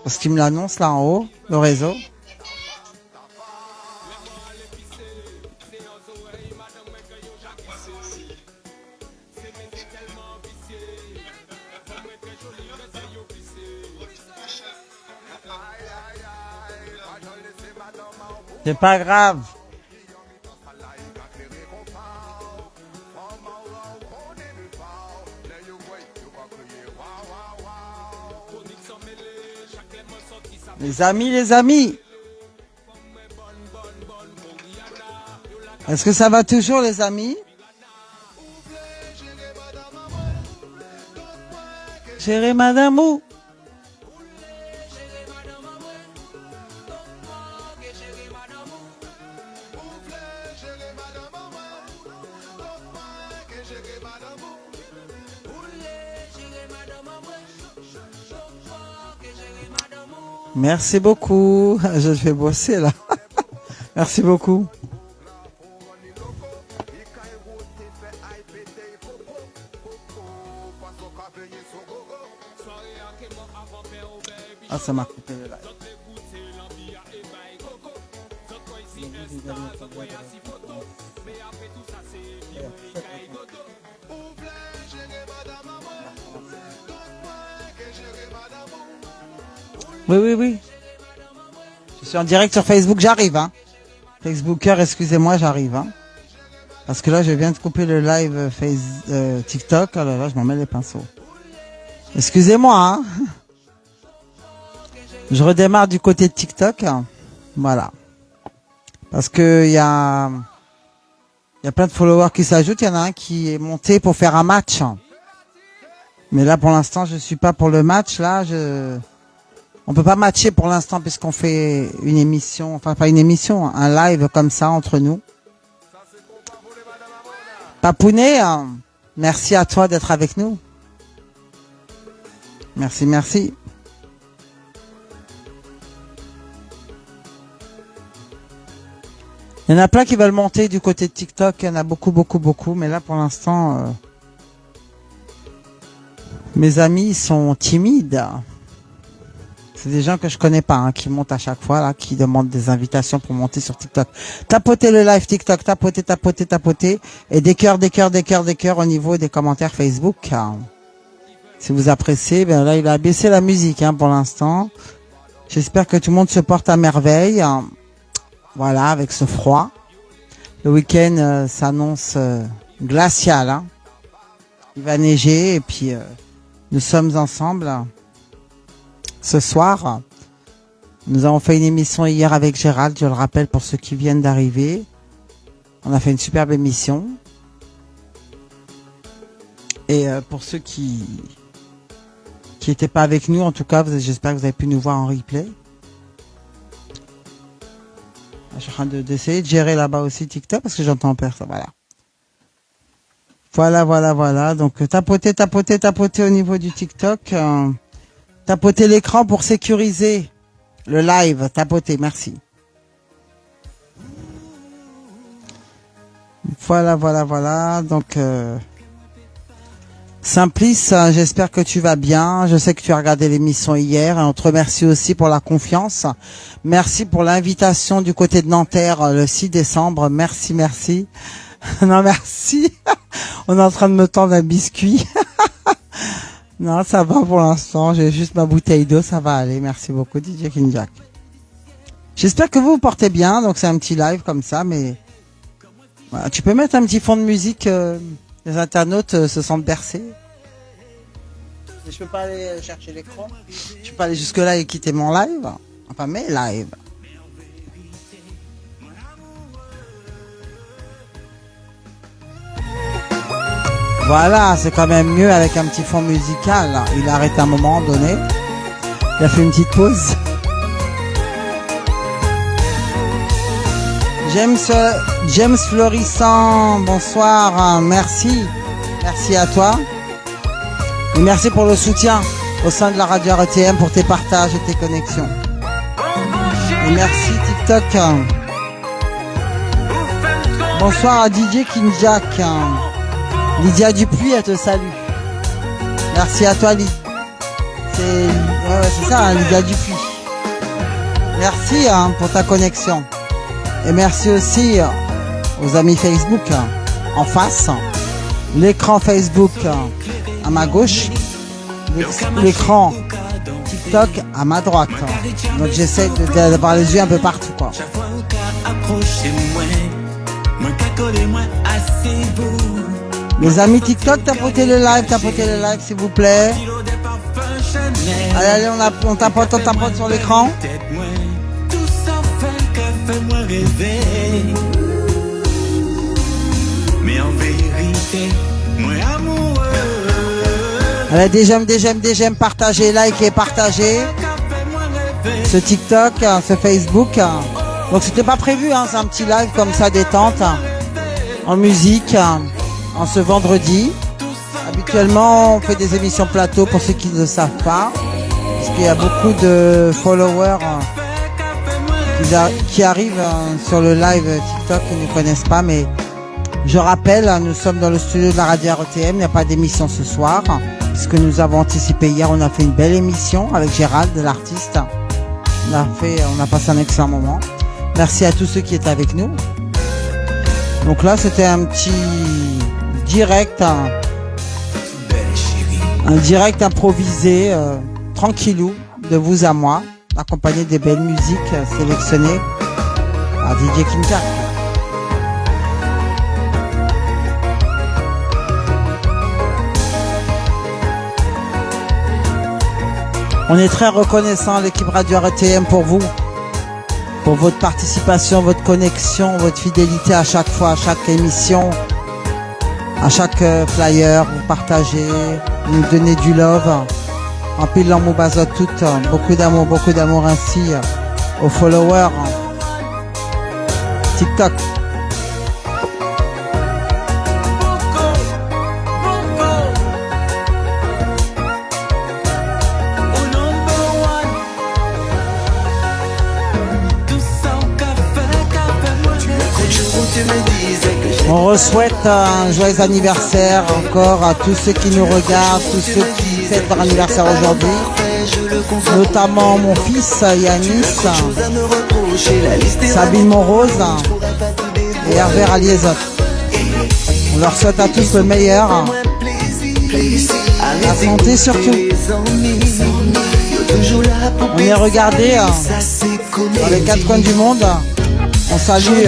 Parce qu'il me l'annonce là en haut, le réseau. C'est pas grave. Les amis. Est-ce que ça va toujours, les amis? Chérie madame ou? Merci beaucoup. Je vais bosser là. Merci beaucoup. Ah, ça m'a coupé le live. Oui. Je suis en direct sur Facebook, j'arrive. Hein. Facebooker, excusez-moi, j'arrive. Hein. Parce que là, je viens de couper le live TikTok. Oh là là, je m'en mets les pinceaux. Excusez-moi. Hein. Je redémarre du côté de TikTok. Voilà. Parce que il y a plein de followers qui s'ajoutent. Il y en a un qui est monté pour faire un match. Mais là, pour l'instant, je suis pas pour le match. Là, on peut pas matcher pour l'instant puisqu'on fait une émission, enfin pas une émission, un live comme ça entre nous. Papounet, merci à toi d'être avec nous. Merci. Il y en a plein qui veulent monter du côté de TikTok, il y en a beaucoup, mais là pour l'instant, mes amis sont timides. C'est des gens que je connais pas, hein, qui montent à chaque fois, là, qui demandent des invitations pour monter sur TikTok. Tapotez le live TikTok, tapotez. Et des cœurs au niveau des commentaires Facebook. Hein. Si vous appréciez, ben là, il a baissé la musique, hein, pour l'instant. J'espère que tout le monde se porte à merveille. Hein. Voilà, avec ce froid. Le week-end s'annonce glacial. Hein. Il va neiger et puis nous sommes ensemble. Ce soir, nous avons fait une émission hier avec Gérald, je le rappelle pour ceux qui viennent d'arriver. On a fait une superbe émission. Et pour ceux qui étaient pas avec nous, en tout cas, j'espère que vous avez pu nous voir en replay. Je suis en train d'essayer de gérer là-bas aussi TikTok parce que j'entends personne. Voilà. Donc tapotez au niveau du TikTok. Tapotez l'écran pour sécuriser le live. Tapotez, merci. Voilà. Donc, Simplice, j'espère que tu vas bien. Je sais que tu as regardé l'émission hier. Et on te remercie aussi pour la confiance. Merci pour l'invitation du côté de Nanterre le 6 décembre. Merci. Non, merci. On est en train de me tendre un biscuit. Non, ça va pour l'instant. J'ai juste ma bouteille d'eau, ça va aller. Merci beaucoup, DJ King Jack. J'espère que vous vous portez bien. Donc, c'est un petit live comme ça, mais voilà, tu peux mettre un petit fond de musique. Les internautes se sentent bercés. Mais je peux pas aller chercher l'écran. Je peux pas aller jusque là et quitter mon live. Enfin, mes lives. Voilà, c'est quand même mieux avec un petit fond musical. Il arrête à un moment donné. Il a fait une petite pause. James Florissant, bonsoir, merci à toi. Et merci pour le soutien au sein de la radio RTM pour tes partages et tes connexions. Et merci TikTok. Bonsoir à DJ King Jack. Lydia Dupuis, elle te salue. Merci à toi, Lydia. C'est Ouais, c'est ça, hein, Lydia Dupuis. Merci hein, pour ta connexion. Et merci aussi aux amis Facebook en face. L'écran Facebook à ma gauche. L'écran TikTok à ma droite. Donc j'essaie d'avoir les yeux un peu partout, quoi. Les amis TikTok, tapotez le live s'il vous plaît. Allez, on tapote sur l'écran. Mais en vérité, moi amoureux. Allez, des j'aime, partagez, likez, partagez. Ce TikTok, ce Facebook. Donc c'était pas prévu, hein, c'est un petit live comme ça, détente, en musique, en ce vendredi. Habituellement, on fait des émissions plateau pour ceux qui ne le savent pas. Parce qu'il y a beaucoup de followers qui arrivent sur le live TikTok qui ne connaissent pas, mais je rappelle, nous sommes dans le studio de la radio RETM, il n'y a pas d'émission ce soir, puisque nous avons anticipé hier, on a fait une belle émission avec Gérald, l'artiste. On a passé un excellent moment. Merci à tous ceux qui étaient avec nous. Donc là, c'était un petit direct, un direct improvisé, tranquillou, de vous à moi, accompagné des belles musiques sélectionnées par DJ Kinka. On est très reconnaissant, l'équipe Radio RTM, pour vous, pour votre participation, votre connexion, votre fidélité à chaque fois, à chaque émission, à chaque flyer. Vous partagez, vous nous donnez du love, en pile l'amour bazote toutes, beaucoup d'amour ainsi aux followers TikTok. On souhaite un joyeux anniversaire encore à tous ceux qui nous regardent, tous ceux qui fêtent leur anniversaire aujourd'hui, notamment mon fils Yanis, Sabine Monrose et Hervé Raliezot. On leur souhaite à tous le meilleur, la santé surtout. On est regardé dans les quatre coins du monde. On salue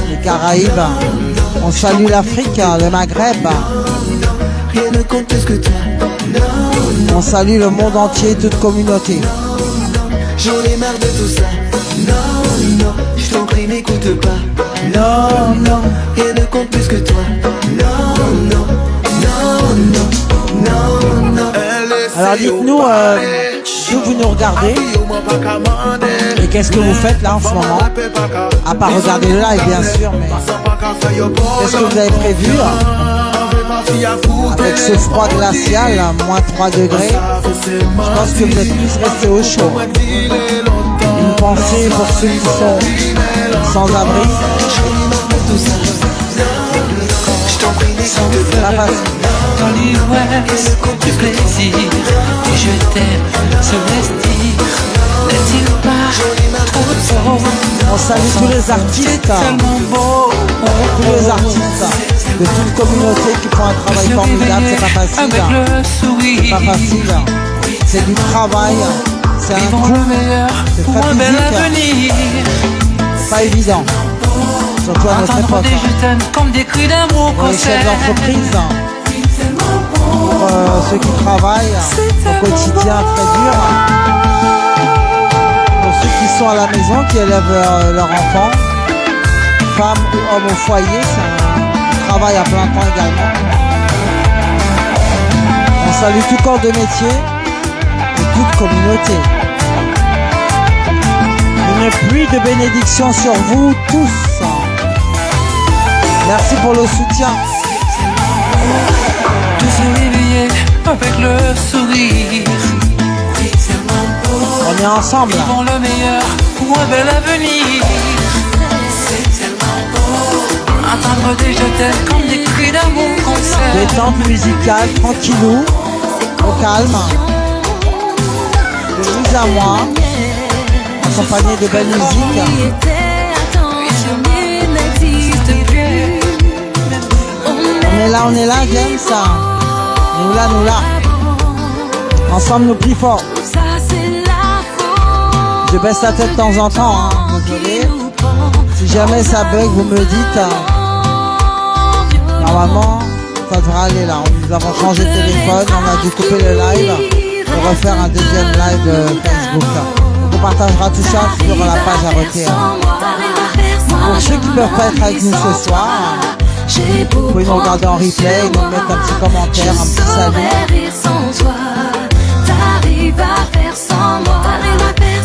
les Caraïbes, on salue l'Afrique, le Maghreb, on salue le monde entier, toute communauté. J'en ai marre de tout ça. Non, non, je t'en prie, n'écoute pas. Non, non, rien ne compte plus que toi. Non, non, non, non, non, non. Alors dites-nous d'où vous nous regardez et qu'est-ce que vous faites là en ce moment, à part regarder le live bien sûr, mais qu'est-ce que vous avez prévu avec ce froid glacial, moins 3 degrés? Je pense que vous êtes tous restés au chaud. Une pensée pour ceux qui sont sans abri. C'est pas facile. Dans l'ivresse du plaisir, et je t'aime, ce vestige n'est-il pas trop fort? On salue tous les artistes, tous les artistes de toute communauté qui font un travail formidable. C'est pas facile, c'est pas facile, c'est du travail, c'est un coup, c'est très physique, c'est pas évident, surtout à notre époque. Comme des cris d'amour pour les chefs d'entreprise, pour ceux qui travaillent au quotidien très dur, pour ceux qui sont à la maison, qui élèvent leurs enfants, femmes ou hommes au foyer, c'est un travail à plein temps également. On salue tout corps de métier et toute communauté. Une pluie de bénédictions sur vous tous. Merci pour le soutien. Tous se réveiller avec le sourire. On est ensemble. Vivons le meilleur pour un bel avenir. Entendre des je t'aime comme des cris d'amour qu'on sait. Détente musicale, tranquillou, au calme. à moi, accompagné de belle musique. On est là, j'aime ça. Nous là. Ensemble, nous plus fort. Je baisse la tête de temps en temps, hein. Désolé. Si jamais ça bug, vous me le dites. Normalement, ça devrait aller là. Nous avons changé de téléphone, on a dû couper le live et refaire un deuxième live Facebook. On partagera tout ça sur la page à RTM. Pour ceux qui ne peuvent pas être avec nous ce soir, vous pouvez nous regarder en replay, nous mettre un petit commentaire, un petit salut. T'arrives à faire sans moi,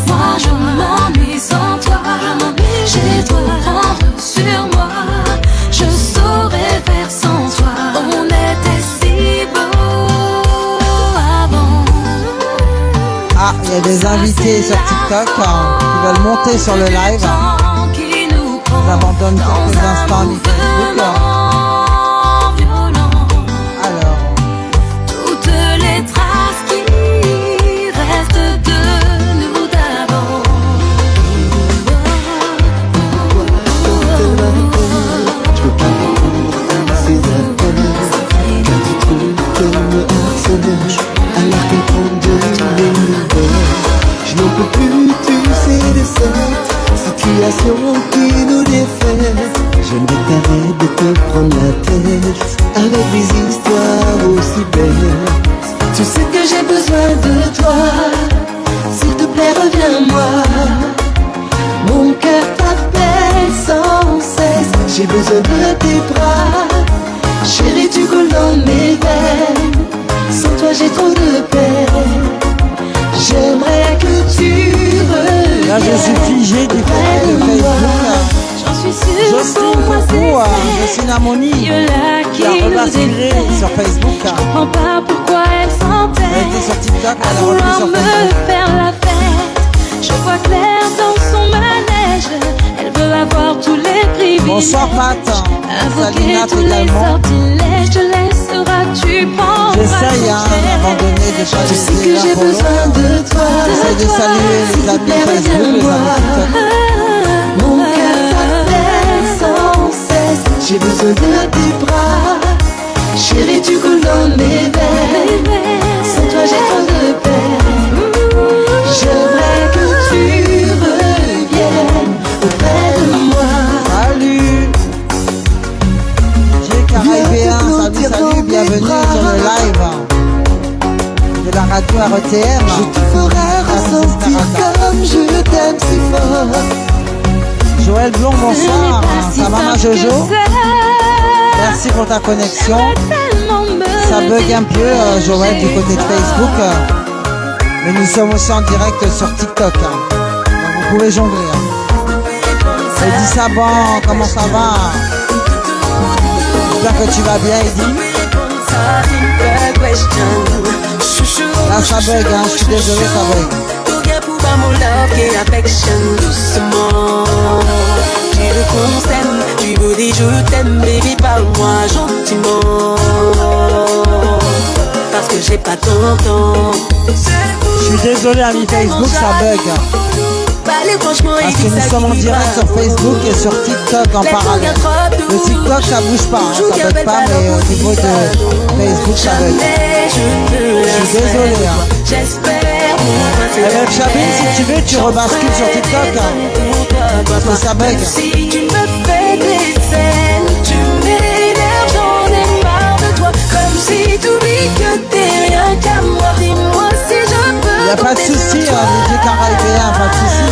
moi je m'ennuie sans toi. J'ai trop prendre sur moi, je saurais faire sans toi. On était si beaux avant. Ah, il y a des invités sur TikTok qui veulent monter sur le live. Nous abandonnons quelques instants en Facebook. Alors, toutes les traces qui restent de nous d'avant. Je peux pas répondre à ces appels, car tu trouves qu'elle me harcèle, alors qu'elle prend de mes nouvelles. Je n'en peux plus, tu sais, de cette situation qui nous défait. J'aimerais t'arrêter de te prendre la tête avec des histoires aussi belles. Tu sais que j'ai besoin de toi, s'il te plaît reviens-moi. Mon cœur t'appelle sans cesse, j'ai besoin de tes bras. Chérie, tu coules dans mes veines, sans toi j'ai trop de peine. J'aimerais que tu reviennes. là je suis figé du côté de Facebook. J'en suis sûre, Jocelyne Coucou, Jocelyne Harmonie, qui a rebasculé sur Facebook. Je comprends pas pourquoi elle Elle s'entête était sur TikTok, à elle a repris vouloir sur me Facebook. faire la fête. Je vois clair dans son manège, elle veut avoir tous les privilèges. Bonsoir Pat, Invoquer Salina tous les également. sortilèges, te laisseras-tu prendre J'essaye à un moment donné de Tu sais choisir que les j'ai infos. besoin de toi. J'essaie de saluer les amis Facebook, les amis TikTok. Mon cœur t'appelle sans cesse, j'ai besoin de tes bras. Chérie, tu coules dans mes veines, sans toi j'ai trop de peine. J'aimerais que tu reviennes auprès de moi. Salut J'ai Caribéen, salut, bienvenue sur le live de la radio RTM. Je te ferai ressentir comme je t'aime si fort. Joël Blond, bonsoir. Ça va ma Jojo? Merci pour ta connexion. Ça bug un peu Joël du côté de Facebook. Mais nous sommes aussi en direct sur TikTok. Donc vous pouvez jongler. Eddy Saban, comment ça va? J'espère que tu vas bien Eddy. Là ça bug, hein. Je suis désolé, ça bug. Mon love et affection doucement. Tu veux qu'on s'aime, tu veux dire je t'aime, baby, parle-moi gentiment. Parce que j'ai pas ton temps. Je suis désolé ami Facebook, ça bug. Parce que nous sommes en direct sur Facebook et sur TikTok en parallèle. Le TikTok ça bouge pas, hein, ça bug pas, mais au niveau de Facebook ça bug. Je suis désolé. Hein. MF Chabine, si tu veux, tu rebascules sur TikTok. Hein, parce que ça bug. Si tu me fais des scènes, tu m'énerves, j'en ai marre de toi. Comme si tu oublies que t'es rien qu'à moi. Dis-moi si je peux. Y'a pas de soucis, DJ Caribéen, pas de soucis.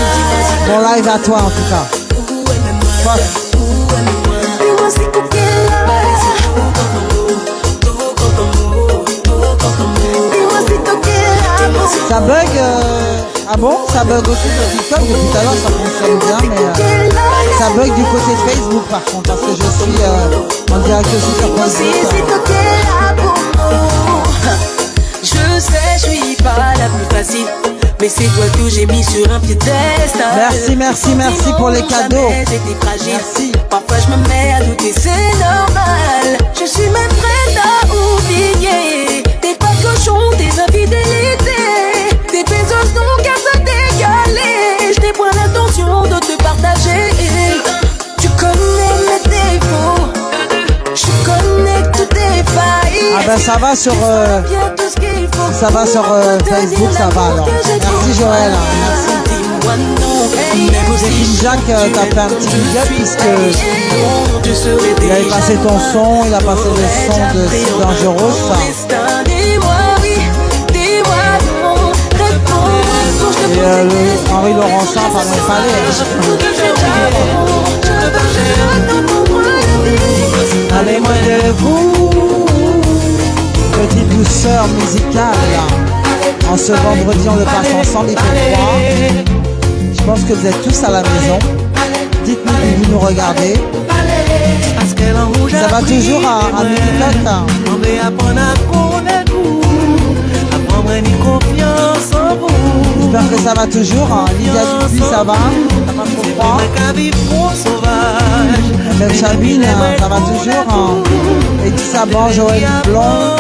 Bon live à toi en tout cas. Fuck. Dis-moi si tu viens là. Dis-moi si tu viens là. Ça bug ah bon? Ça bug aussi sur TikTok, depuis tout à l'heure ça fonctionne bien, mais ça bug du côté de Facebook par contre, parce que je suis en direct aussi sur Facebook. Je sais, je suis pas la plus facile, mais c'est toi que j'ai mis sur un piédestal. Merci pour les cadeaux. Merci. Parfois je me mets à douter, c'est normal. Je suis même prête à oublier tes pas cochons, tes infidélités, tes pesos non qu'à ça ça va sur Facebook, ça va alors. Merci Joël, merci. Jacques t'a fait un petit big up puisque il avait passé ton son, il a passé le son de Sid Dangerous. Et Henri Laurencin, par mon palais. Allez, moi de vous, petite douceur musicale. En ce vendredi, on le passe ensemble, il fait froid. Je pense que vous êtes tous à la maison. Dites-nous que vous nous regardez. Ça va toujours à TikTok. J'espère que ça va toujours. Lydia Dupuis, ça va? Ça va trop froid? Même Sabine, ça va toujours? Et tout ça, bon, Joël Blanc.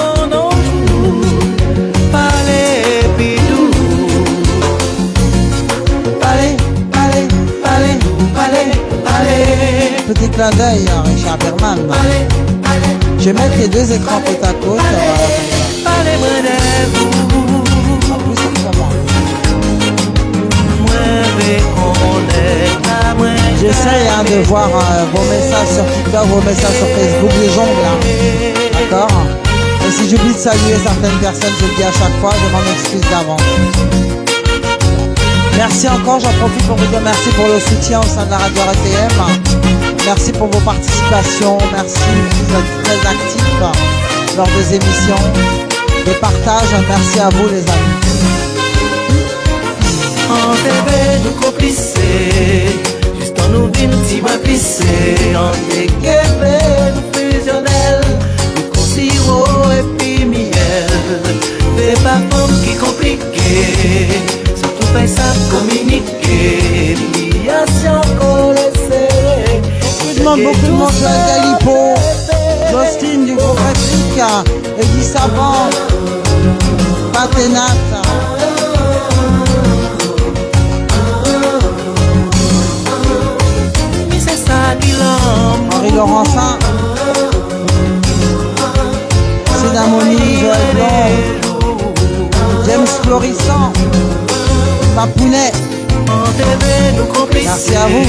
Petit clin d'œil, Richard Berman. Je vais mettre les deux écrans côte à côte. En plus, c'est pour moi. J'essaye de voir vos messages sur TikTok, vos messages sur Facebook, les jongles. D'accord? Et si j'oublie de saluer certaines personnes, je le dis à chaque fois, je m'en excuse d'avance. Merci encore, j'en profite pour vous dire merci pour le soutien au sein de la radio RTM. Merci pour vos participations, merci, vous êtes très actifs lors des émissions, des partages, merci à vous les amis. En bébé nous complicer, juste en nous vîmes si moi plisser, en déguébé nous fusionnel, nous con sirop et puis miel, fais pas forme qui compliqué. Fais ça communiquer, filiation collée. Beaucoup de monde, Joël Galipo, Justine du Gros Patrick, Eddie Savant, Paténat. Henri Laurencin, Sidamoni, Joël Blanc, James Florissant, Papounet. Merci à vous.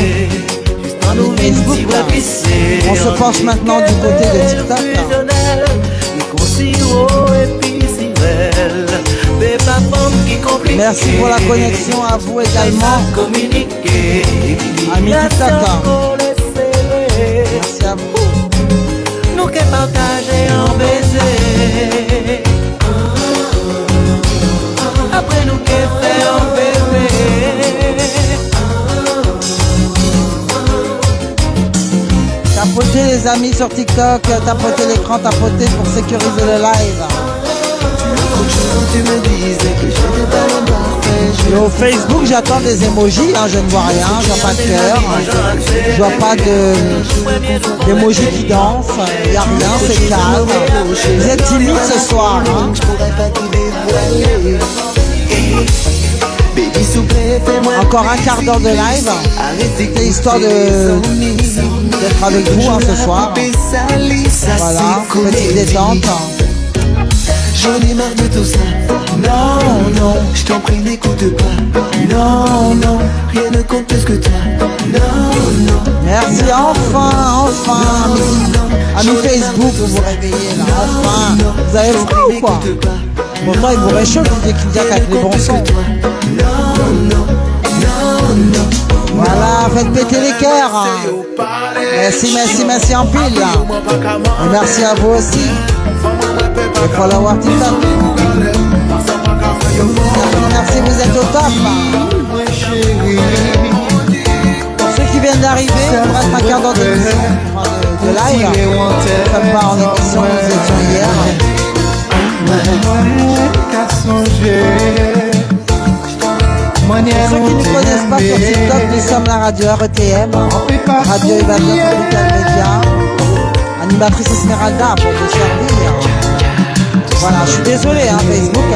Facebook, là. On se penche maintenant du côté de TikTok. Merci pour la connexion à vous également. Amis TikTok. Merci à vous. Nous qui partager en baiser. Après nous qui fait en bébé. Tapotez les amis sur TikTok, tapotez l'écran, tapotez pour sécuriser le live. Et au Facebook, j'attends des emojis, je ne vois rien, je vois pas de cœur, je vois pas d'emojis qui dansent, il n'y a rien, c'est calme. Vous êtes timide ce soir, Encore un quart d'heure de live, c'est histoire d'être avec vous ce soir. Voilà, petite détente. J'en ai marre de tout ça. Non, non, je t'en prie n'écoute pas. Non, non, rien ne compte plus que toi. Non, non. Merci, enfin, amis Facebook, vous vous réveillez là, enfin. Vous avez froid ou quoi? Pourtant il vous réchauffe, dès qu'il dit avec les bons sons. Voilà, faites péter les cœurs. Merci en pile. Et merci à vous aussi. Il faut l'avoir TikTok. Merci, vous êtes au top. Pour ceux qui viennent d'arriver, il reste un quart d'heure de live. Comme pas en émission, nous étions hier. Pour ceux qui ne nous connaissent pas sur TikTok, nous sommes la radio RTM, Radio Évasion Tropical Média, animatrice Esmeralda pour vous servir. Voilà, je suis désolé, Facebook,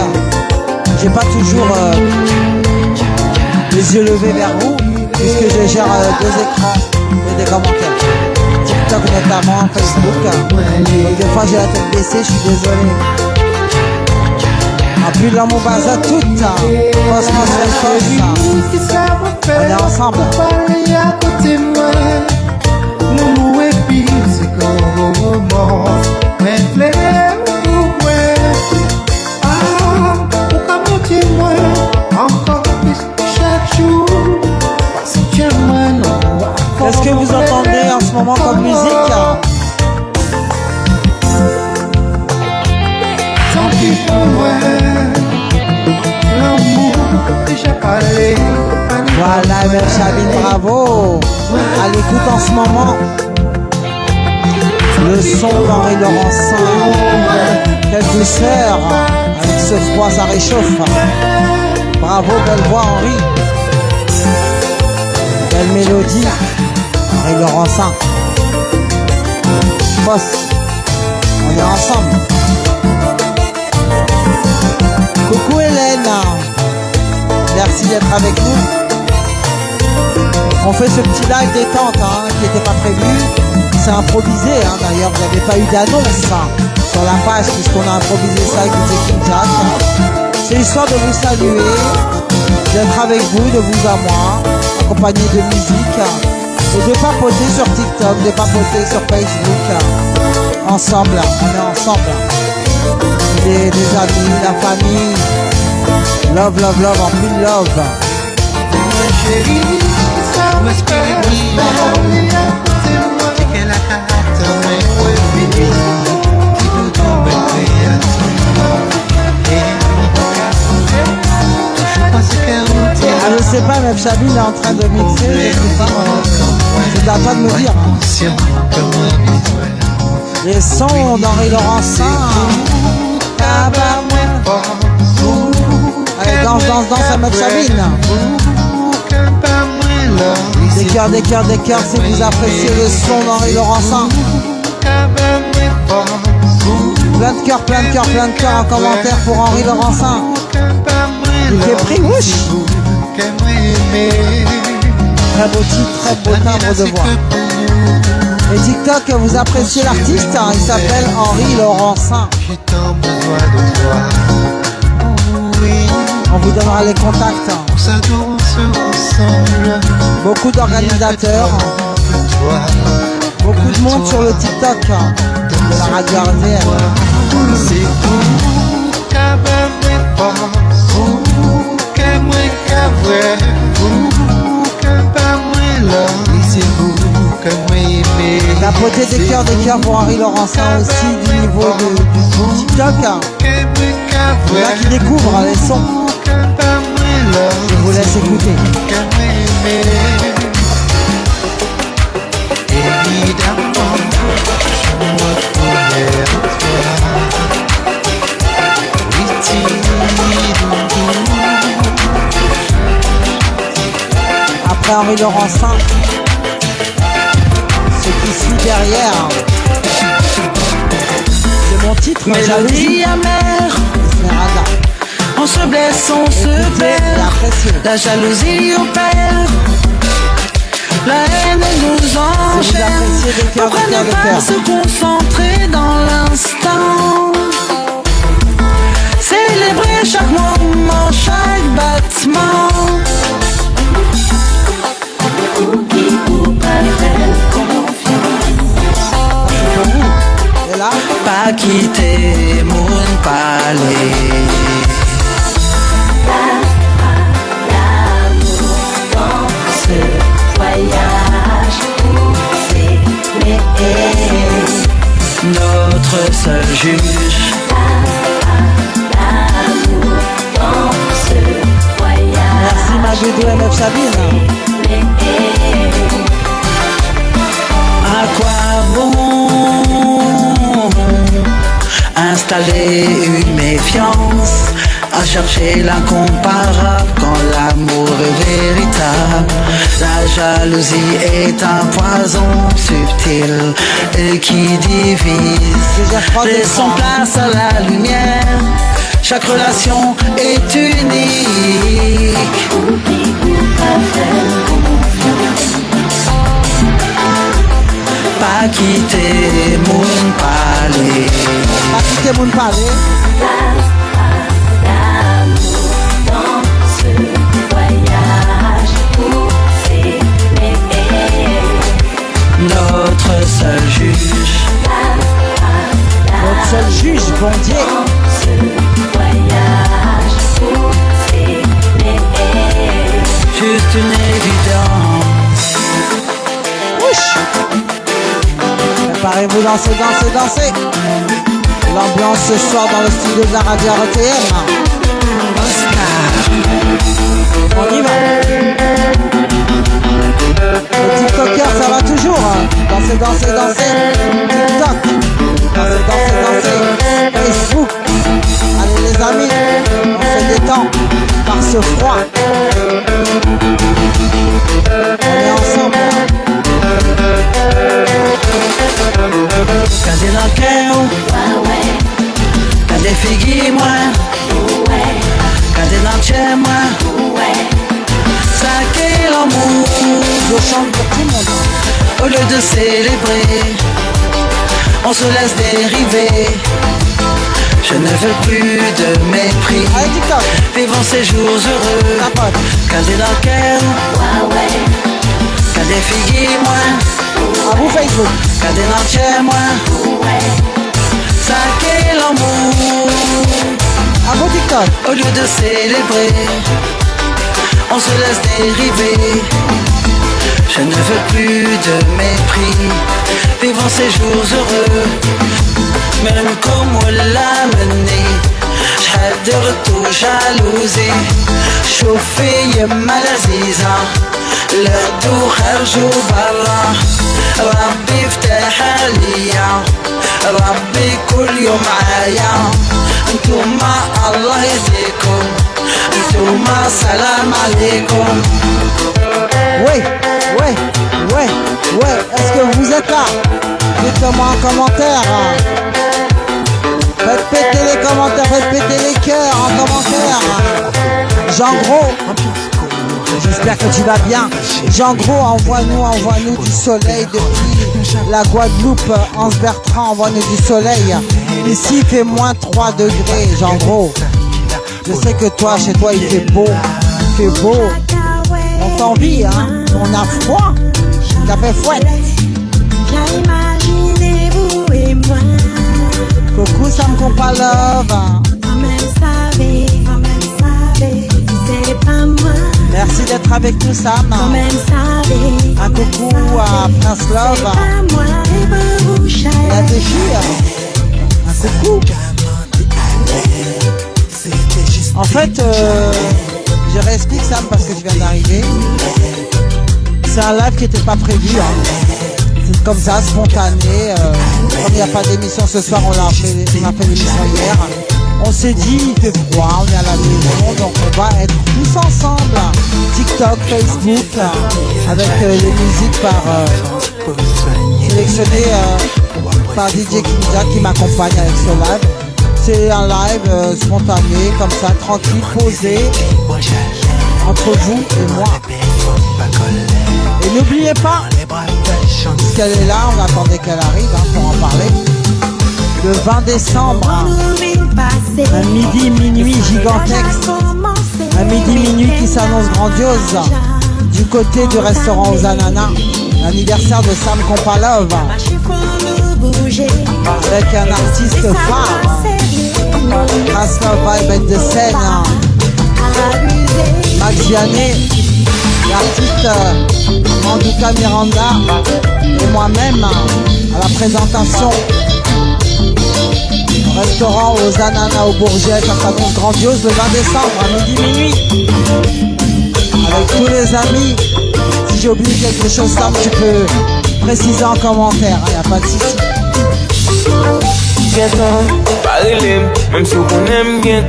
j'ai pas toujours les yeux levés vers vous, puisque je gère deux écrans et des commentaires. TikTok notamment, Facebook. Donc des fois j'ai la tête baissée, je suis désolé. En plus là mon bazar tout, Cosmos Records, on est ensemble. Qu'est-ce que vous entendez en ce moment comme musique? Voilà, Mef Chabine, bravo. À l'écoute en ce moment. Le son d'Henri Laurencin. Quelle douceur. Avec ce froid, ça réchauffe. Bravo, belle voix, Henri. Belle mélodie. Henri Laurencin. Boss. On est ensemble. Coucou Hélène. Merci d'être avec nous. On fait ce petit live détente qui n'était pas prévu. C'est improvisé d'ailleurs, vous n'avez pas eu d'annonce sur la page puisqu'on a improvisé ça avec les équipes Jack. C'est histoire de vous saluer, d'être avec vous, de vous à moi, accompagné de musique et de papoter sur TikTok, de papoter sur Facebook. Ensemble, on est ensemble. Les amis, la famille. Love, love, love, en plus de love. Ah, je sais pas, Mef Chabine est en train de mixer. C'est à toi de me dire. Les sons d'Henri Laurencin. Allez, danse, danse, danse à Mef Chabine. Des cœurs, des cœurs, des cœurs si vous appréciez le son d'Henri Laurencin. Plein de cœurs, plein de cœurs, plein de cœurs en commentaire pour Henri Laurencin. Il fait pris, wouch. Très beau titre, très beau timbre de voix. Et TikTok, vous appréciez l'artiste, il s'appelle Henri Laurencin. On vous donnera les contacts. Beaucoup d'organisateurs. Beaucoup de monde sur le TikTok de la radio RDL. Tapoter des cœurs pour Henri Laurencin aussi du niveau du TikTok. Il y en a qui découvrent les sons. Je vous laisse écouter. Évidemment, je me reconnais en toi. Après Henri Laurencin, ce qui suit derrière, c'est mon titre, Mélodie amère. Esmeralda. On se blesse, on se perd. La jalousie opère. La haine nous enchaîne. Pourquoi ne pas se concentrer dans l'instant? Célébrer chaque moment, chaque battement. Et là, Pas quitter mon palais. Notre seul juge. merci ma Doudou et Mef Chabine. À quoi bon installer une méfiance, à chercher l'incomparable quand l'amour est véritable? La jalousie est un poison subtil et qui divise. Laissons place à la lumière, chaque relation est unique. Pas quitter monde parler. Dans ce voyage pour s'aimer. Notre seul juge. Notre seul juge, bon Dieu. Dans ce voyage pour s'aimer. Juste une évidence. Ouch. Préparez-vous, danser, danser, danser. L'ambiance ce soir dans le studio de la radio RTM. On y va. Le TikToker, ça va toujours. Danser, danser, danser. TikTok. Danser, danser, danser. Facebook. Allez les amis, on se détend par ce froid. On est ensemble. Quand t'es dans le cœur, quand t'es figues, moi, quand t'es dans le chez moi, ça qu'est l'amour. Je chante pour tout le monde. Au lieu de célébrer, on se laisse dériver. Je ne veux plus de mépris. Allez, TikTok. Vivons ces jours heureux. Capote. Quand t'es dans le cœur, quand t'es figues, moi, À vous Facebook. quand t'es dans le chez moi, ça qu'est l'amour. À vous TikTok. Au lieu de célébrer, on se laisse dériver. Je ne veux plus de mépris. Vivons ces jours heureux. Même comme on l'a mené, j'ai de retour jalousie. Chauffé mal aziza, le doux harjou barra. Rabbi فتح عليا, Rabbi كل يوم معايا. انتوما الله يهديكم, انتوما سلام عليكم. Oui, ouais, ouais, ouais. Est-ce que vous êtes là? Dites-moi en commentaire. Faites péter les commentaires, faites péter les cœurs en commentaire. Jean Gros, j'espère que tu vas bien. Jean Gros, envoie-nous du soleil depuis la Guadeloupe. Hans Bertrand, envoie-nous du soleil. Ici, il fait moins 3 degrés, Jean Gros. Je sais que toi, chez toi, il fait beau. Il fait beau. On t'envie, hein. On a froid. Ça fait fouette. Bien imaginez-vous et moi. Coucou Sam Compa Love. Quand même savez, c'est pas moi. Merci d'être avec nous Sam. Quand même savez, Un coucou à Prince c'est Love. pas moi. Et ben vous Et à chalez. tes filles. Un coucou. En fait, je réexplique Sam parce que je viens d'arriver. C'est un live qui n'était pas prévu. Hein. C'est comme ça, spontané. Comme il n'y a pas d'émission ce soir, on a fait l'émission hier. On s'est dit, il fait froid, on est à la maison, donc on va être tous ensemble. TikTok, Facebook, avec les musiques sélectionnées par DJ Kinza qui m'accompagne avec ce live. C'est un live spontané, comme ça, tranquille, posé, entre vous et moi. Et n'oubliez pas qu'elle est là, on attendait qu'elle arrive hein, pour en parler. Le 20 décembre, un midi, minuit gigantesque, un midi, minuit qui s'annonce grandiose, du côté du restaurant aux ananas, l'anniversaire de Sam Compa Love, avec un artiste phare, Prince Love va être de scène, Max Vianney, l'artiste Mandouka Miranda et moi-même à la présentation au restaurant aux ananas au Bourget. Ça s'annonce grandiose le 20 décembre à midi minuit avec tous les amis. Si j'ai oublié quelque chose Sam, tu peux préciser en commentaire, il n'y a pas de souci. Parlez, même si on aime bien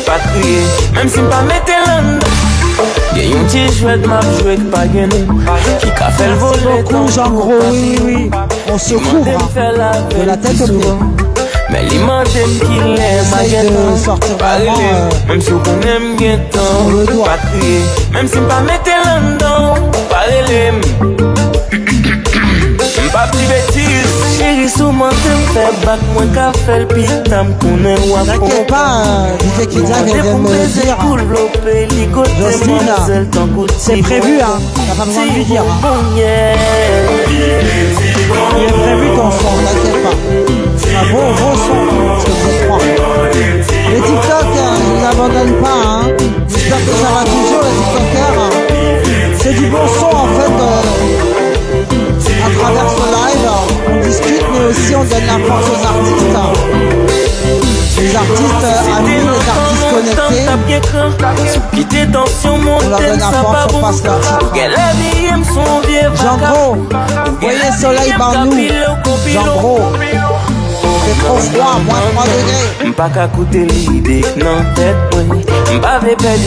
pas crier, même si pas mettre l'âme. Y'a un petit chouette m'a joué que pas gagné. Qui a fait le volet. Merci beaucoup Jean Gros, oui. On se couvre de la tête aux pieds. Mais l'imagine qu'il aime à Essaye de sortir vraiment même si on aime bien le doigt. pas crier, même si pas mettre l'âme. Parlez, pas plus bêtise. Chérie, souvent te fait bac, moi qu'a fait le pitam qu'on est ou à t'inquiète pas, DJ Kidja vient de me le dire. Jocelyne, c'est prévu, hein. T'as pas besoin de lui dire. Hein. Il est prévu ton son, t'inquiète pas. Un beau son, parce que je crois. Les TikTok, je ne l'abandonne pas, hein. J'espère que ça va toujours, les TikTokers. C'est du bon son, en fait, à travers ce live. On discute, mais aussi on donne la force aux artistes. Les artistes amis, les artistes connectés. On leur donne la force, on passe leur titre. Jean Gros, voyez soleil par nous. Jean Gros. C'est trop froid, moins 3 degrés.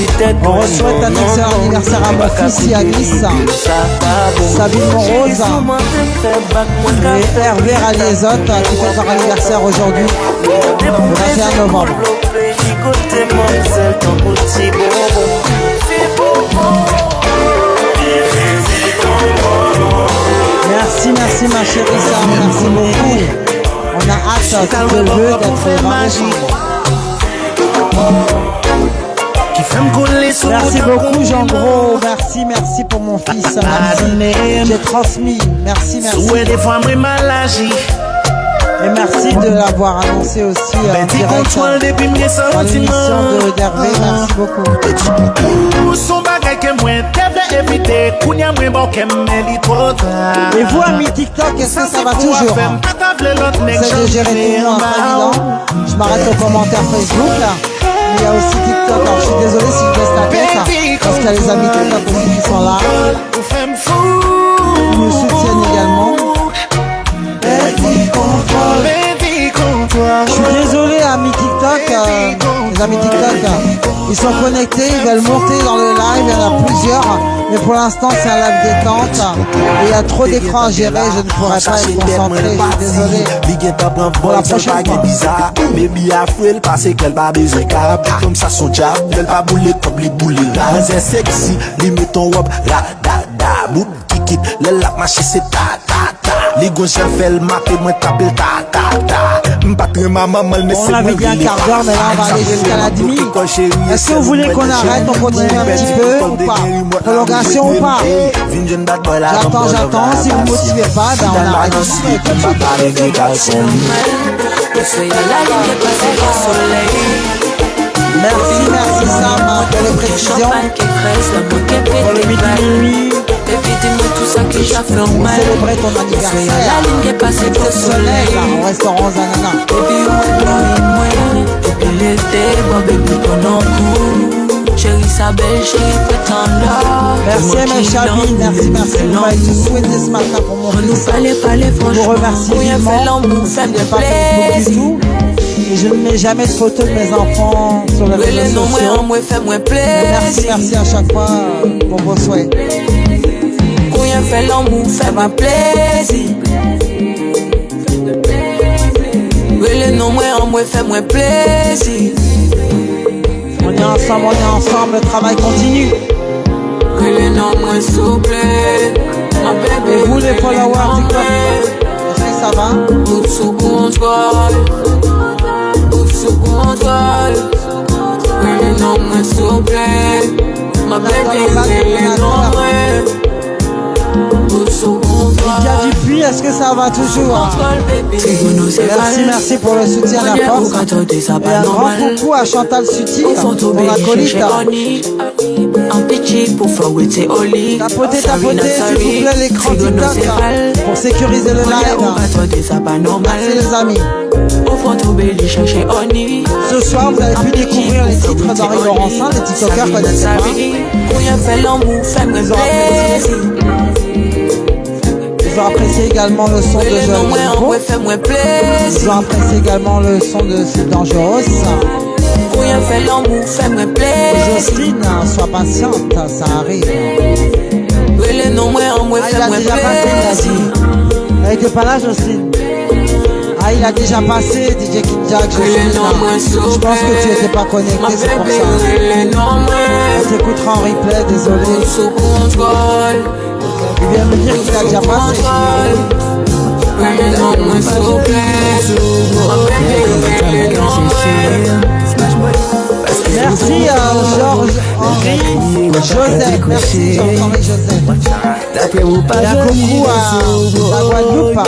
On souhaite un excellent anniversaire à mon fils et à Nice, Sabine Monrose et Hervé Raliezotte qui fête leur anniversaire aujourd'hui, le 21 novembre. Merci ma chérie Sam, merci beaucoup. On a hâte, si Dieu le veut, d'être Merci beaucoup Jean Gros, merci pour mon fils, merci. J'ai transmis, merci. Et merci de l'avoir annoncé aussi en direct dans l'émission d'Hervé, merci beaucoup. Et vous amis TikTok, est-ce que ça va toujours? J'essaie de gérer tout le monde en président. Je m'arrête aux commentaires Facebook là. Mais il y a aussi TikTok, alors je suis désolé si je baisse la tête parce qu'il y a les amis TikTok aussi qui sont là. Ils nous soutiennent également. Je suis désolé amis TikTok, les amis TikTok, ils sont connectés, ils veulent monter dans le live, il y en a plusieurs, mais pour l'instant c'est un live détente, et il y a trop d'écrans à gérer, je ne pourrais pas être concentré, je suis désolé. Pour la prochaine fois. On avait dit un quart d'heure, mais là on va aller jusqu'à la demi. Est-ce que vous voulez qu'on arrête, on continue un petit peu ou pas? Prolongation ou pas? J'attends, si vous ne motivez pas, ben on arrête ici. Merci Sam pour les précisions. Pour le midi. Pour célébrer ton anniversaire. Au soleil, là, au restaurant Zanana. Merci mes Chabine, merci. Vous m'avez tout souhaité ce matin pour mon fils. Je vous remercie vivement. Je n'ai pas fait du tout. Et je ne mets jamais de photos de mes enfants sur les réseaux sociaux. Merci à chaque fois pour vos souhaits. Fait l'amour, fait ma plaisir. Le nom moi en moi fait moi plaisir. On est ensemble, le travail continue. Le nom moi souple. Et vous les followers TikTok, est-ce que ça va? Tout sous contrôle. Le nom moi souple. Ma bébé, le nom moi. Lydia Dupuis, est-ce que ça va toujours? Merci pour le soutien, la force. Et un grand coucou à Chantal Sutil pour la colite. Tapotez, s'il vous plaît, l'écran TikTok pour sécuriser le live. Merci les amis. Ce soir, vous avez pu découvrir les titres d'Henri Laurencin, les TikTokers connaissent pas. Ils ont apprécié également le son de Joël Gilbo. Ils ont apprécié également le son de C'est Dangereux. Jocelyne, sois patiente, ça arrive. Il a déjà passé, il a dit. Elle était pas là, Jocelyne. Il a déjà passé, DJ Kidja, Jocelyne. Je pense que tu n'étais pas connecté, c'est pour ça. Elle t'écoutera en replay, désolé. Il vient me dire qu'il a déjà passé. Merci Georges Henri Joseph. Merci Georges Henri Joseph. Et un coucou à la Guadeloupe.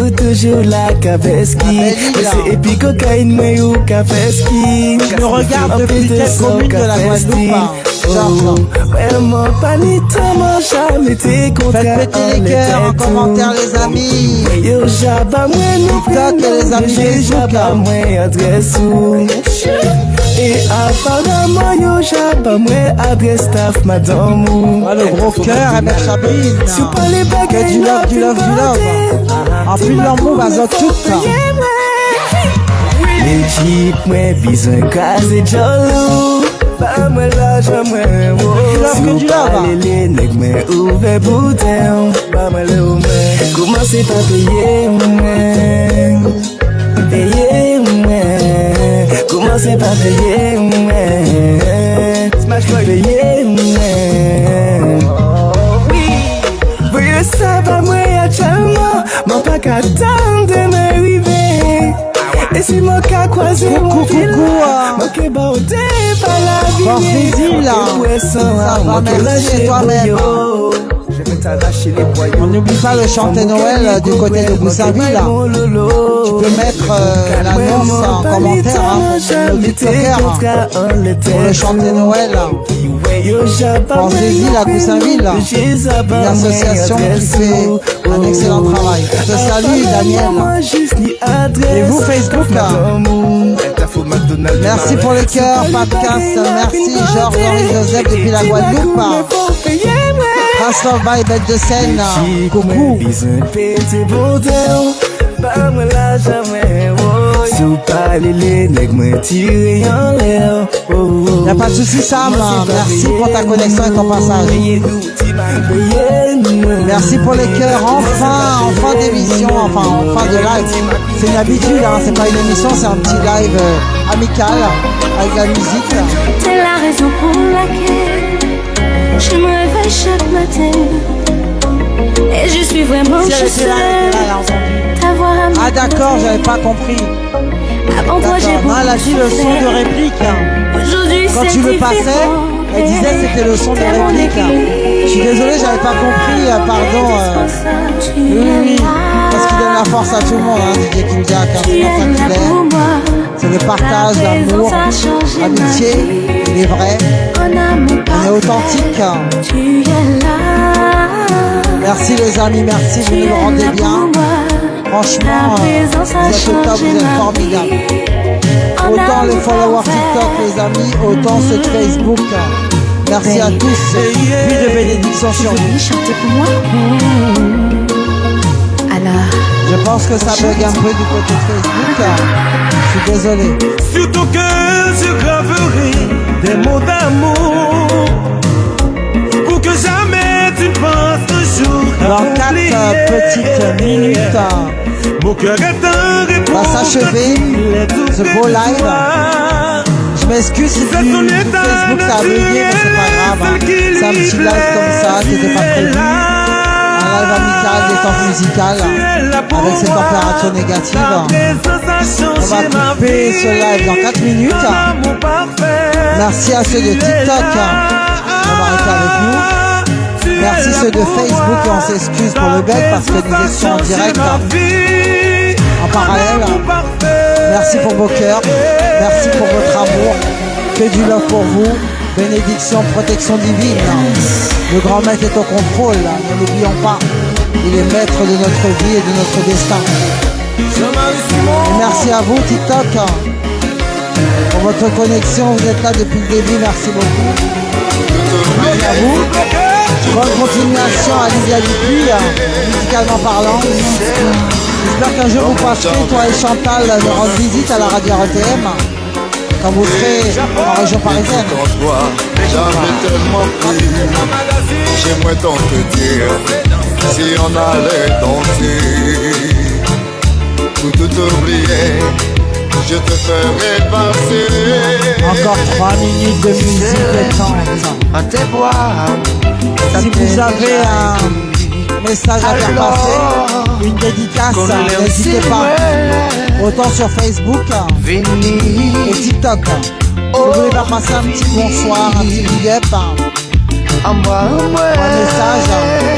Ou toujours la Kapeski. C'est épique cocaïne mais ou Kapeski. Je me regarde depuis quelle commune de la Guadeloupe? Georges. Vraiment pas ni tellement jamais été content. Faites péter les cœurs en commentaire les amis. Yo jaba moi nous TikTok et les amis Facebook. Jaba moi adresse ou. Et apparemment yo jaba moi adresse staff madame ou. Ah, le gros cœur avec Chabrine. Que du love, du love, du love. En plus l'amour va tout ça. Les jeeps moi besoin caser jolou. Pas moi là jamais wo. Du love. Les nèg moi ouvert bouteille. Pas moi le moi. Commencez par payer moi. Payer moi. Commencez par payer moi. Smash boy payer moi. Voyez ça pas moi actuellement. Mon pas qu'attendre de m'arriver. Et si mon cas croisé mon fil, mon que baudé par la vie. Ça va, merci et toi-même. Je vais t'arracher les boyaux. On n'oublie pas le chanter Noël du côté de Goussainville. Tu peux mettre l'annonce en commentaire pour nos tiktokers pour le chanter Noël. Pensez-y à Goussainville, une association qui fait un excellent travail. Je te salue Daniel. Et vous Facebook, merci pour les cœurs, podcast. Merci Georges-Henri Joseph depuis la Guadeloupe. Christophe Vibe, bête de scène. Coucou. Y'a pas de soucis Sam, merci pour ta connexion et ton passage. Merci pour les cœurs, enfin d'émission, enfin de live. C'est une habitude, hein, c'est pas une émission, c'est un petit live amical avec la musique. C'est la raison pour laquelle je me réveille chaque matin. Et je suis vraiment juste Ah d'accord, j'avais pas compris. Avant toi j'ai beaucoup elle a dit le son de réplique. Quand tu le passais, elle disait c'était le son de réplique. Je suis désolé, j'avais pas compris, pardon. Oui, parce qu'il donne la force à tout le monde, hein, DJ Kinja, car c'est comme ça qu'il est. C'est le partage, l'amour, l'amitié, il est vrai. On est authentique. Merci les amis, merci, vous nous le rendez bien. Franchement, vous êtes au top, vous êtes formidables. Autant les followers TikTok, les amis, autant ceux de Facebook. Merci à tous. Puis de bénédiction sur vous. Chantez pour moi. Alors, je pense que ça bug un peu du côté de Facebook. Je suis désolé. Sur ton cœur, je graverai des mots d'amour pour que jamais tu penses toujours dans 4 petites minutes. Mon cœur va s'achever ce beau live. Je m'excuse si Facebook ça a bugué, mais c'est pas grave. C'est un petit live comme ça, c'était pas prévu. Un live amical, détente musicale, avec ces températures négatives. On va couper ce live dans 4 minutes. Merci à ceux de TikTok d'avoir été avec nous. Merci ceux de Facebook et on s'excuse pour le bug parce que nous étions en direct en parallèle. Merci pour vos cœurs, merci pour votre amour, que du love pour vous, bénédiction, protection divine. Le grand maître est au contrôle, ne l'oublions pas, il est maître de notre vie et de notre destin. Et merci à vous TikTok pour votre connexion, vous êtes là depuis le début, merci beaucoup. Merci à vous. Bonne continuation à Lydia Dupuis, musicalement parlant. J'espère qu'un jour vous passerez, toi et Chantal, me rendre visite à la radio RTM quand vous serez en région parisienne. J'avais tellement pris, j'aimerais tant te dire, si on allait danser, ou tout oublier, je te ferai passer. Encore 3 minutes de musique détente. À tes bois. Si vous avez message à faire passer, une dédicace, n'hésitez pas. Autant sur Facebook et TikTok. Vous voulez pas passer un petit bonsoir, un petit big up, un message,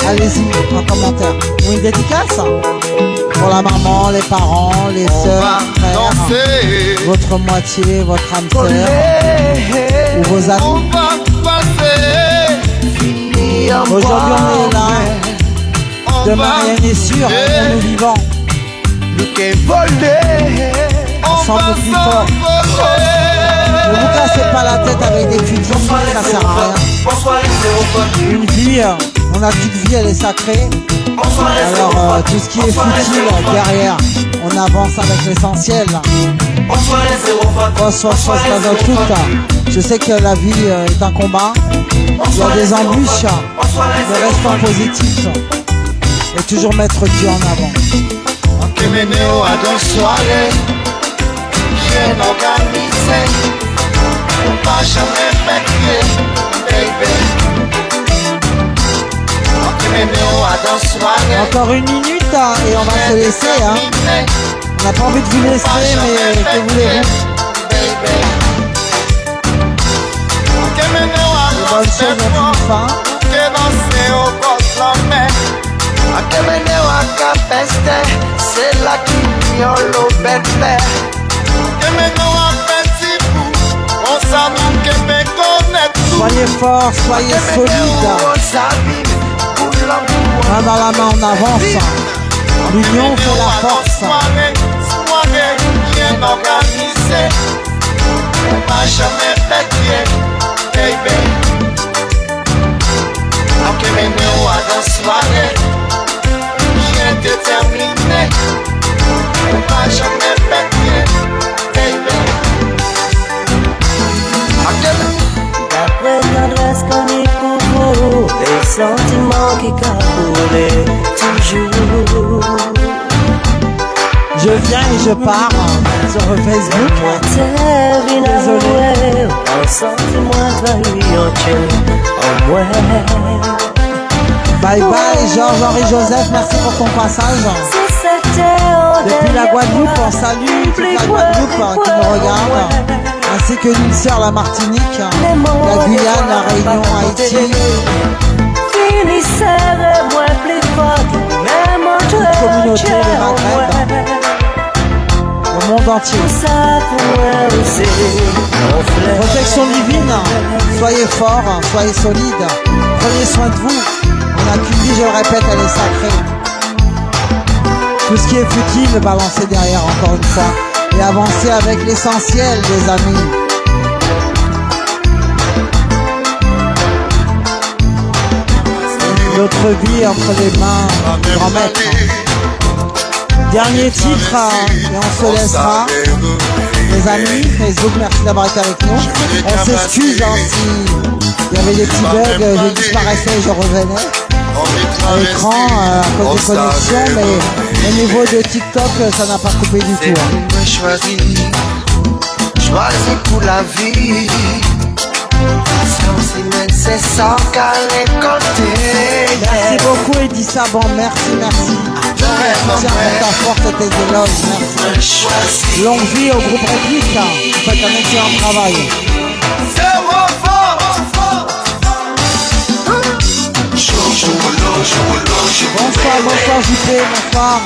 allez-y en commentaire. Ou une dédicace pour la maman, les parents, les sœurs, frères, votre moitié, votre âme sœur ou vos amis. Aujourd'hui on est là, demain rien n'est sûr, on est vivant. Ensemble plus fort. Ne vous cassez pas la tête avec des futiles, ça sert à rien. Une vie, on a qu'une vie, elle est sacrée. Alors tout ce qui est futile derrière, on avance avec l'essentiel. Je sais que la vie est un combat, il y a des embûches, mais restons positifs et toujours mettre Dieu en avant. Encore une minute et on va se laisser. On n'a pas envie de vous laisser, mais que voulez-vous? Bonne chose n'a plus fin. Soyez forts, soyez solides. Main dans la main, on avance. L'union fait la force. D'après l'adresse qu'on y couvre, les sentiments qui capoulent toujours. Je viens et je pars sur Facebook. Désolé. Bye bye Georges-Henri Joseph, merci pour ton passage. Depuis la Guadeloupe, on salue toute la Guadeloupe qui nous regarde, ainsi que une sœur la Martinique, la Guyane, la Réunion, Haïti. Toute communauté, les Maghreb, le monde entier. Protection divine, soyez forts, soyez solides, prenez soin de vous. On n'a qu'une vie, je le répète, elle est sacrée. Tout ce qui est futile, balancez derrière encore une fois. Et avancez avec l'essentiel, les amis. Notre vie entre les mains du grand maître. Dernier titre, et on se laissera. Les amis, Facebook, merci d'avoir été avec nous. On s'excuse si il y avait des petits bugs, je disparaissais et je revenais à l'écran à cause des connexions, mais au niveau de TikTok, ça n'a pas coupé du tout. Choisi pour la vie. Merci beaucoup Edissa Ban, merci. Tiens pour ta force et tes éloges, merci. Longue vie au groupe Réplique, vous faites un excellent travail. Bonsoir JP, bonsoir.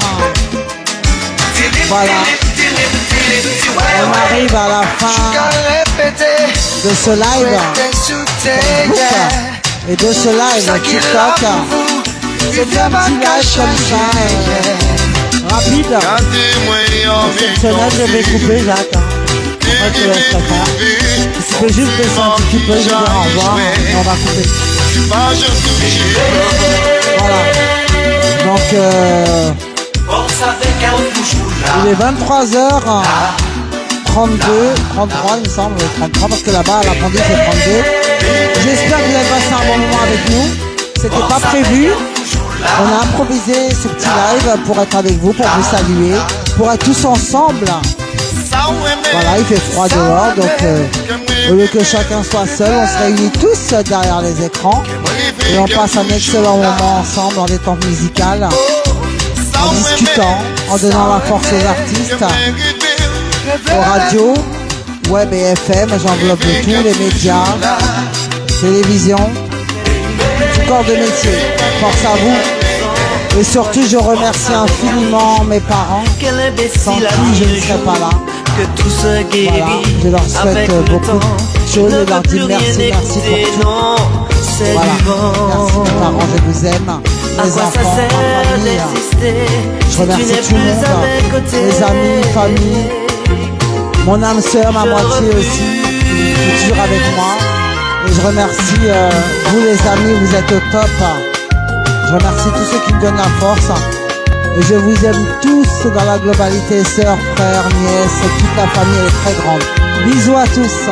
Voilà. On arrive à la fin de ce live Facebook et de ce live TikTok. C'est bien un petit live comme ça, rapide, exceptionnel. Je vais couper Jacques. Moi je te laisse faire. Si tu peux juste baisser un petit peu, je vais dire au revoir et on va couper. Voilà. Donc il est 23h32, 33 il me semble, 33 parce que là-bas à la pendule c'est 32. J'espère que vous avez passé un bon moment avec nous. C'était pas prévu. On a improvisé ce petit live pour être avec vous, pour vous saluer, pour être tous ensemble. Voilà, il fait froid dehors, donc Au lieu que chacun soit seul, on se réunit tous derrière les écrans et on passe un excellent moment ensemble dans des temps musicales, en discutant, en donnant la force aux artistes, aux radios, web et FM, j'enveloppe de tout, les médias, télévision, tout corps de métier. Force à vous. Et surtout, je remercie infiniment mes parents, sans qui je ne serais pas là. Voilà, je leur souhaite beaucoup de choses et leur dis merci pour tout. Voilà, merci mes parents, je vous aime. Mes enfants, ma famille. Je remercie tout le monde, mes amis, famille, mon âme sœur, ma moitié aussi, qui est toujours avec moi. Et je remercie vous les amis, vous êtes au top. Je remercie tous ceux qui me donnent la force. Et je vous aime tous dans la globalité, sœurs, frères, nièces, toute la famille, elle est très grande. Bisous à tous.